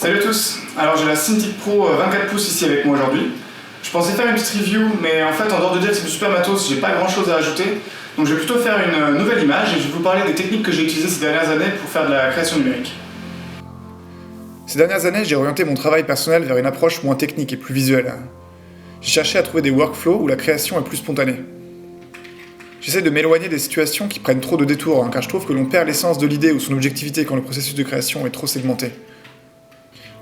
Salut à tous. Alors j'ai la Cintiq Pro 24 pouces ici avec moi aujourd'hui. Je pensais faire une petite review, mais en fait en dehors de dire que c'est du super matos, j'ai pas grand chose à ajouter. Donc je vais plutôt faire une nouvelle image et je vais vous parler des techniques que j'ai utilisées ces dernières années pour faire de la création numérique. Ces dernières années, j'ai orienté mon travail personnel vers une approche moins technique et plus visuelle. J'ai cherché à trouver des workflows où la création est plus spontanée. J'essaie de m'éloigner des situations qui prennent trop de détours, car je trouve que l'on perd l'essence de l'idée ou son objectivité quand le processus de création est trop segmenté.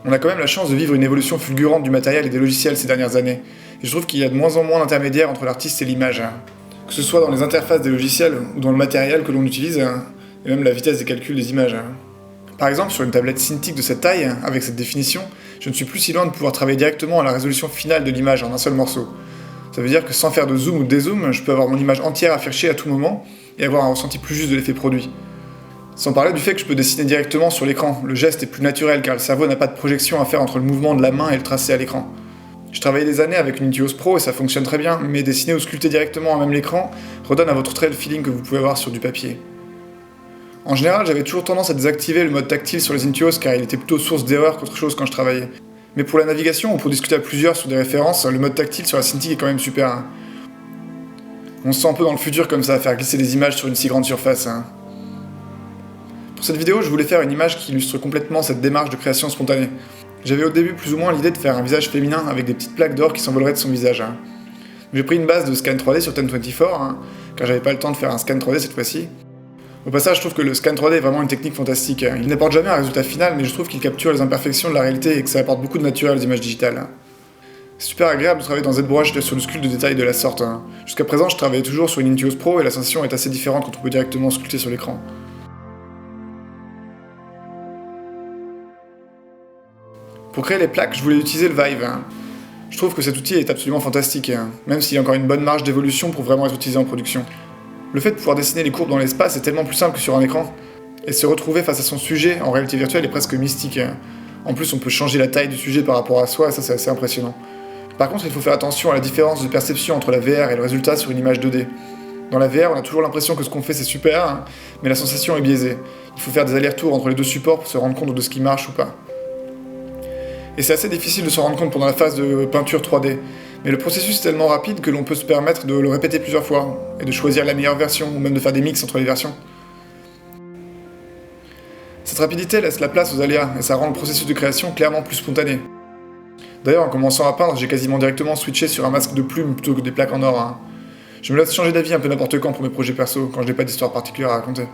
On a quand même la chance de vivre une évolution fulgurante du matériel et des logiciels ces dernières années, et je trouve qu'il y a de moins en moins d'intermédiaires entre l'artiste et l'image. Que ce soit dans les interfaces des logiciels ou dans le matériel que l'on utilise, et même la vitesse des calculs des images. Par exemple, sur une tablette Cintiq de cette taille, avec cette définition, je ne suis plus si loin de pouvoir travailler directement à la résolution finale de l'image en un seul morceau. Ça veut dire que sans faire de zoom ou de dézoom, je peux avoir mon image entière affichée à tout moment et avoir un ressenti plus juste de l'effet produit. Sans parler du fait que je peux dessiner directement sur l'écran, le geste est plus naturel car le cerveau n'a pas de projection à faire entre le mouvement de la main et le tracé à l'écran. J'ai travaillé des années avec une Intuos Pro et ça fonctionne très bien, mais dessiner ou sculpter directement à même l'écran redonne à votre trait le feeling que vous pouvez avoir sur du papier. En général, j'avais toujours tendance à désactiver le mode tactile sur les Intuos car il était plutôt source d'erreur qu'autre chose quand je travaillais. Mais pour la navigation ou pour discuter à plusieurs sur des références, le mode tactile sur la Cintiq est quand même super. On se sent un peu dans le futur comme ça, à faire glisser des images sur une si grande surface. Pour cette vidéo, je voulais faire une image qui illustre complètement cette démarche de création spontanée. J'avais au début plus ou moins l'idée de faire un visage féminin avec des petites plaques d'or qui s'envoleraient de son visage. J'ai pris une base de scan 3D sur 1024, car j'avais pas le temps de faire un scan 3D cette fois-ci. Au passage, je trouve que le scan 3D est vraiment une technique fantastique. Il n'apporte jamais un résultat final, mais je trouve qu'il capture les imperfections de la réalité et que ça apporte beaucoup de naturel aux images digitales. C'est super agréable de travailler dans ZBrush sur le sculpte de détails de la sorte. Jusqu'à présent, je travaillais toujours sur une Intuos Pro et la sensation est assez différente quand on peut directement sculpter sur l'écran. Pour créer les plaques, je voulais utiliser le Vive. Je trouve que cet outil est absolument fantastique, même s'il y a encore une bonne marge d'évolution pour vraiment être utilisé en production. Le fait de pouvoir dessiner les courbes dans l'espace est tellement plus simple que sur un écran, et se retrouver face à son sujet en réalité virtuelle est presque mystique. En plus, on peut changer la taille du sujet par rapport à soi, et ça c'est assez impressionnant. Par contre, il faut faire attention à la différence de perception entre la VR et le résultat sur une image 2D. Dans la VR, on a toujours l'impression que ce qu'on fait c'est super, mais la sensation est biaisée. Il faut faire des allers-retours entre les deux supports pour se rendre compte de ce qui marche ou pas. Et c'est assez difficile de s'en rendre compte pendant la phase de peinture 3D. Mais le processus est tellement rapide que l'on peut se permettre de le répéter plusieurs fois, et de choisir la meilleure version, ou même de faire des mix entre les versions. Cette rapidité laisse la place aux aléas, et ça rend le processus de création clairement plus spontané. D'ailleurs, en commençant à peindre, j'ai quasiment directement switché sur un masque de plumes plutôt que des plaques en or. Je me laisse changer d'avis un peu n'importe quand pour mes projets perso, quand je n'ai pas d'histoire particulière à raconter.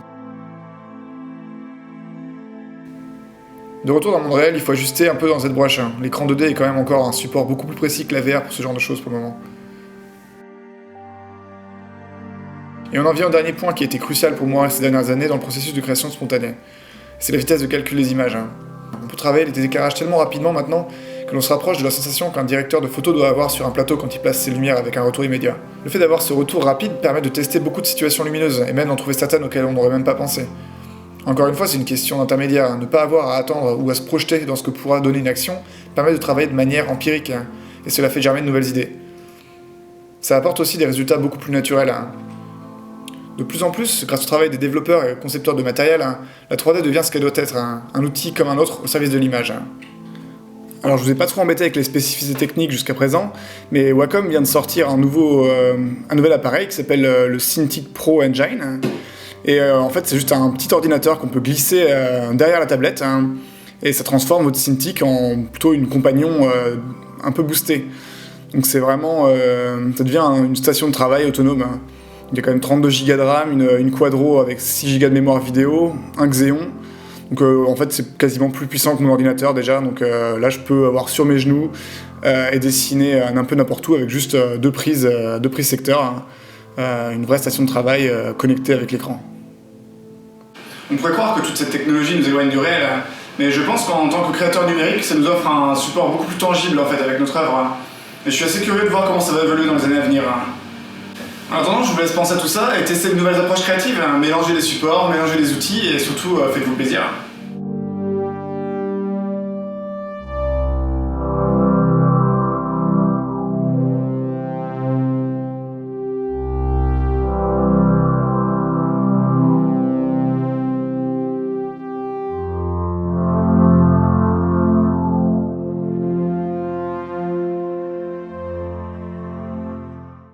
De retour dans le monde réel, il faut ajuster un peu dans ZBrush. L'écran 2D est quand même encore un support beaucoup plus précis que la VR pour ce genre de choses pour le moment. Et on en vient au dernier point qui a été crucial pour moi ces dernières années dans le processus de création spontanée. C'est la vitesse de calcul des images. On peut travailler les éclairages tellement rapidement maintenant que l'on se rapproche de la sensation qu'un directeur de photo doit avoir sur un plateau quand il place ses lumières avec un retour immédiat. Le fait d'avoir ce retour rapide permet de tester beaucoup de situations lumineuses et même d'en trouver certaines auxquelles on n'aurait même pas pensé. Encore une fois, c'est une question d'intermédiaire. Ne pas avoir à attendre ou à se projeter dans ce que pourra donner une action permet de travailler de manière empirique, et cela fait germer de nouvelles idées. Ça apporte aussi des résultats beaucoup plus naturels. De plus en plus, grâce au travail des développeurs et concepteurs de matériel, la 3D devient ce qu'elle doit être, un outil comme un autre au service de l'image. Alors je vous ai pas trop embêté avec les spécificités techniques jusqu'à présent, mais Wacom vient de sortir un nouvel appareil qui s'appelle le Cintiq Pro Engine. Et en fait, c'est juste un petit ordinateur qu'on peut glisser derrière la tablette, et ça transforme votre Cintiq en plutôt une compagnon un peu boostée. Donc c'est vraiment, ça devient une station de travail autonome. Il y a quand même 32 Go de RAM, une Quadro avec 6 Go de mémoire vidéo, un Xeon. Donc en fait, c'est quasiment plus puissant que mon ordinateur déjà. Donc là, je peux avoir sur mes genoux et dessiner un peu n'importe où avec juste deux prises secteur. Une vraie station de travail connectée avec l'écran. On pourrait croire que toute cette technologie nous éloigne du réel, mais je pense qu'en tant que créateur numérique, ça nous offre un support beaucoup plus tangible en fait avec notre œuvre. Et je suis assez curieux de voir comment ça va évoluer dans les années à venir. En attendant, je vous laisse penser à tout ça et tester de nouvelles approches créatives, mélanger les supports, mélanger les outils et surtout faites-vous plaisir.